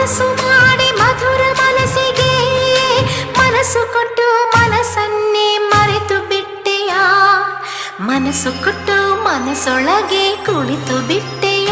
ಮನಸ್ಸು ಮಾಡಿ ಮಧುರ ಮನಸ್ಸಿಗೆ ಮನಸ್ಸು ಕೊಟ್ಟು ಮನಸ್ಸನ್ನೇ ಮರೆತು ಬಿಟ್ಟೆಯ ಮನಸ್ಸು ಕೊಟ್ಟು ಮನಸ್ಸೊಳಗೆ ಕುಳಿತು ಬಿಟ್ಟೆಯ